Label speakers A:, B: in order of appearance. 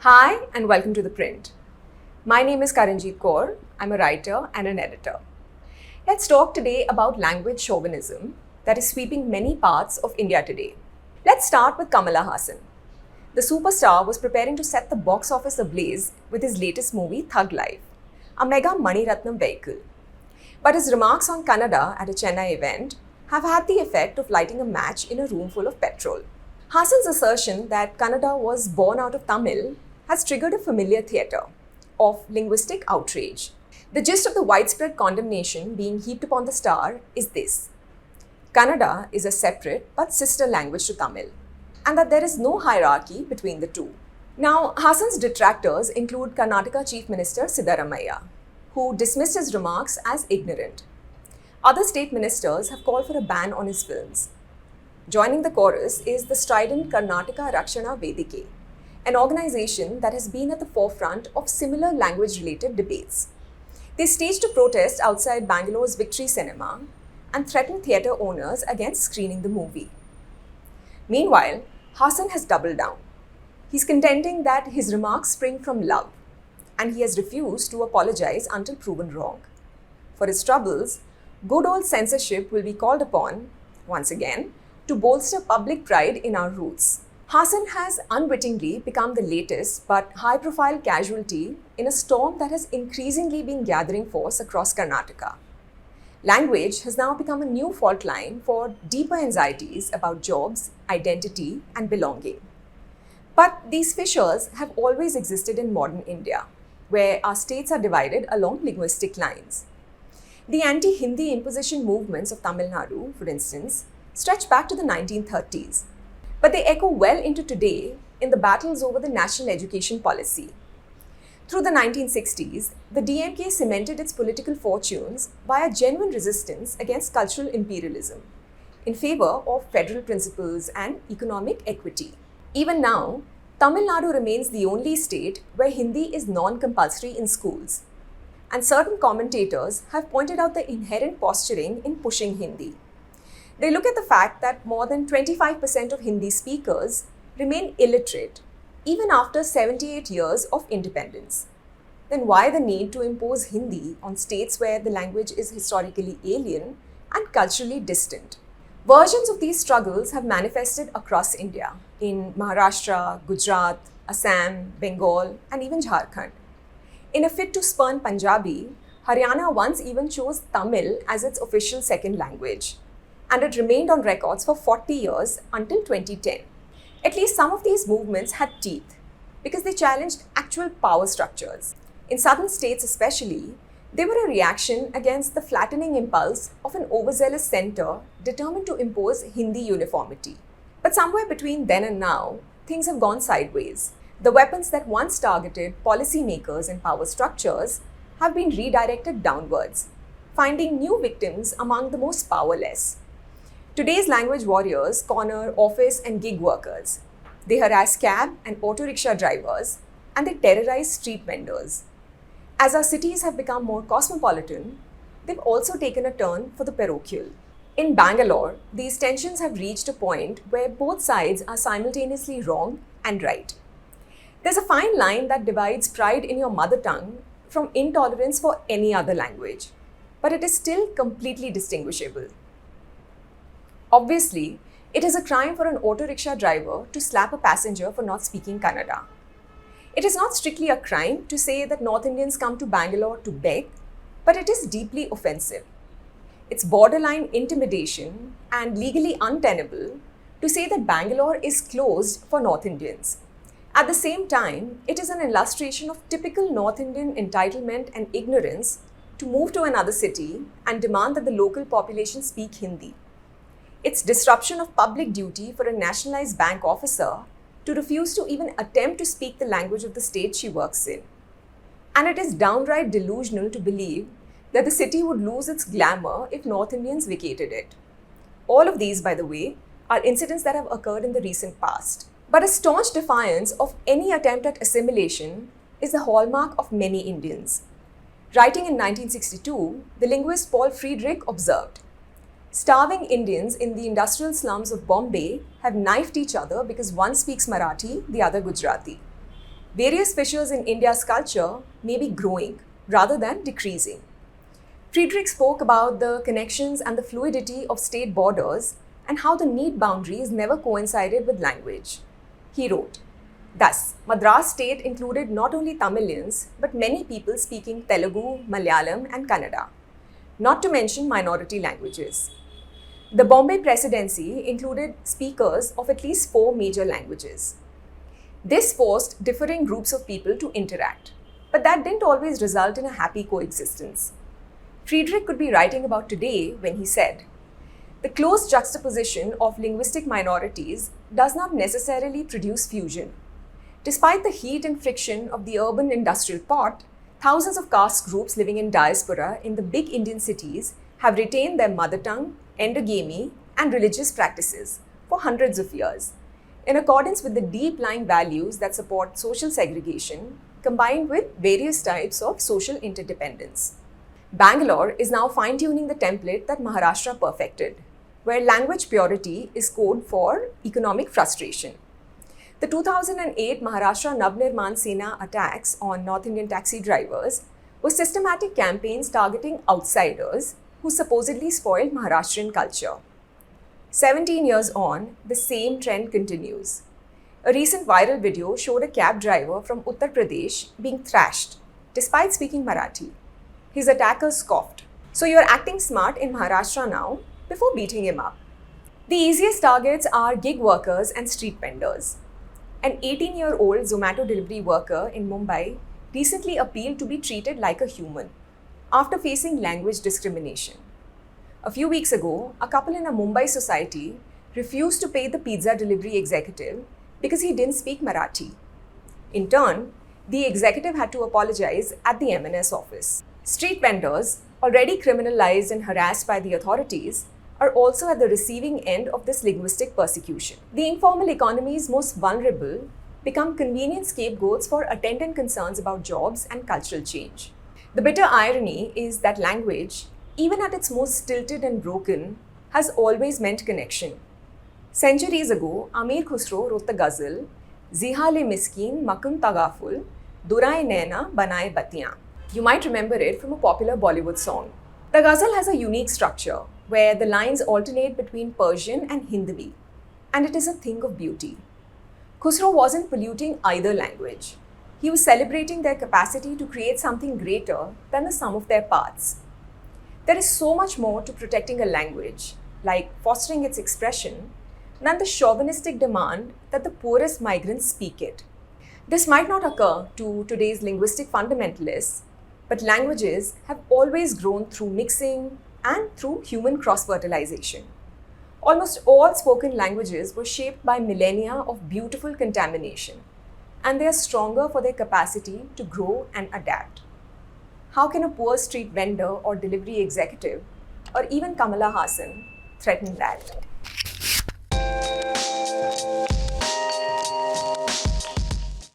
A: Hi and welcome to The Print. My name is Karanjeet Kaur. I'm a writer and an editor. Let's talk today about language chauvinism that is sweeping many parts of India today. Let's start with Kamal Haasan. The superstar was preparing to set the box office ablaze with his latest movie Thug Life, a mega Mani Ratnam vehicle. But his remarks on Kannada at a Chennai event have had the effect of lighting a match in a room full of petrol. Haasan's assertion that Kannada was born out of Tamil has triggered a familiar theatre of linguistic outrage. The gist of the widespread condemnation being heaped upon the star is this: Kannada is a separate but sister language to Tamil, and that there is no hierarchy between the two. Now, Haasan's detractors include Karnataka Chief Minister Siddaramaiah, who dismissed his remarks as ignorant. Other state ministers have called for a ban on his films. Joining the chorus is the strident Karnataka Rakshana Vedike, an organization that has been at the forefront of similar language-related debates. They staged a protest outside Bangalore's Victory Cinema and threatened theatre owners against screening the movie. Meanwhile, Haasan has doubled down. He's contending that his remarks spring from love, and he has refused to apologize until proven wrong. For his troubles, good old censorship will be called upon, once again, to bolster public pride in our roots. Haasan has unwittingly become the latest but high-profile casualty in a storm that has increasingly been gathering force across Karnataka. Language has now become a new fault line for deeper anxieties about jobs, identity, and belonging. But these fissures have always existed in modern India, where our states are divided along linguistic lines. The anti-Hindi imposition movements of Tamil Nadu, for instance, stretch back to the 1930s. But they echo well into today in the battles over the national education policy. Through the 1960s, the DMK cemented its political fortunes via genuine resistance against cultural imperialism in favor of federal principles and economic equity. Even now, Tamil Nadu remains the only state where Hindi is non-compulsory in schools, and certain commentators have pointed out the inherent posturing in pushing Hindi. They look at the fact that more than 25% of Hindi speakers remain illiterate even after 78 years of independence. Then why the need to impose Hindi on states where the language is historically alien and culturally distant? Versions of these struggles have manifested across India in Maharashtra, Gujarat, Assam, Bengal, and even Jharkhand. In a fit to spurn Punjabi, Haryana once even chose Tamil as its official second language, and it remained on records for 40 years until 2010. At least some of these movements had teeth because they challenged actual power structures. In southern states especially, they were a reaction against the flattening impulse of an overzealous center determined to impose Hindi uniformity. But somewhere between then and now, things have gone sideways. The weapons that once targeted policymakers and power structures have been redirected downwards, finding new victims among the most powerless. Today's language warriors corner office and gig workers. They harass cab and auto rickshaw drivers, and they terrorize street vendors. As our cities have become more cosmopolitan, they've also taken a turn for the parochial. In Bangalore, these tensions have reached a point where both sides are simultaneously wrong and right. There's a fine line that divides pride in your mother tongue from intolerance for any other language, but it is still completely distinguishable. Obviously, it is a crime for an auto rickshaw driver to slap a passenger for not speaking Kannada. It is not strictly a crime to say that North Indians come to Bangalore to beg, but it is deeply offensive. It's borderline intimidation and legally untenable to say that Bangalore is closed for North Indians. At the same time, it is an illustration of typical North Indian entitlement and ignorance to move to another city and demand that the local population speak Hindi. It's disruption of public duty for a nationalized bank officer to refuse to even attempt to speak the language of the state she works in. And it is downright delusional to believe that the city would lose its glamour if North Indians vacated it. All of these, by the way, are incidents that have occurred in the recent past. But a staunch defiance of any attempt at assimilation is the hallmark of many Indians. Writing in 1962, the linguist Paul Friedrich observed, Starving Indians in the industrial slums of Bombay have knifed each other because one speaks Marathi, the other Gujarati. Various fissures in India's culture may be growing rather than decreasing. Friedrich spoke about the connections and the fluidity of state borders and how the neat boundaries never coincided with language. He wrote, thus, Madras state included not only Tamilians but many people speaking Telugu, Malayalam, and Kannada, not to mention minority languages. The Bombay Presidency included speakers of at least 4 major languages. This forced differing groups of people to interact, but that didn't always result in a happy coexistence. Friedrich could be writing about today when he said, the close juxtaposition of linguistic minorities does not necessarily produce fusion. Despite the heat and friction of the urban industrial pot, thousands of caste groups living in diaspora in the big Indian cities have retained their mother tongue, endogamy, and religious practices for hundreds of years, in accordance with the deep-lying values that support social segregation combined with various types of social interdependence. Bangalore is now fine-tuning the template that Maharashtra perfected, where language purity is code for economic frustration. The 2008 Maharashtra Navnirman Sena attacks on North Indian taxi drivers were systematic campaigns targeting outsiders who supposedly spoiled Maharashtrian culture. 17 years on, the same trend continues. A recent viral video showed a cab driver from Uttar Pradesh being thrashed despite speaking Marathi. His attackers scoffed, "So you're acting smart in Maharashtra now?" before beating him up. The easiest targets are gig workers and street vendors. An 18-year-old Zomato delivery worker in Mumbai recently appealed to be treated like a human after facing language discrimination. A few weeks ago, a couple in a Mumbai society refused to pay the pizza delivery executive because he didn't speak Marathi. In turn, the executive had to apologize at the M&S office. Street vendors, already criminalized and harassed by the authorities, are also at the receiving end of this linguistic persecution. The informal economy's most vulnerable become convenient scapegoats for attendant concerns about jobs and cultural change. The bitter irony is that language, even at its most stilted and broken, has always meant connection. Centuries ago, Amir Khusro wrote the ghazal, "Zihale miskin makun tagaful, durai naina banaye batiyan." You might remember it from a popular Bollywood song. The ghazal has a unique structure where the lines alternate between Persian and Hindi, and it is a thing of beauty. Khusro wasn't polluting either language. He was celebrating their capacity to create something greater than the sum of their parts. There is so much more to protecting a language, like fostering its expression, than the chauvinistic demand that the poorest migrants speak it. This might not occur to today's linguistic fundamentalists, but languages have always grown through mixing and through human cross-fertilization. Almost all spoken languages were shaped by millennia of beautiful contamination, and they are stronger for their capacity to grow and adapt. How can a poor street vendor or delivery executive, or even Kamala Hassan, threaten that?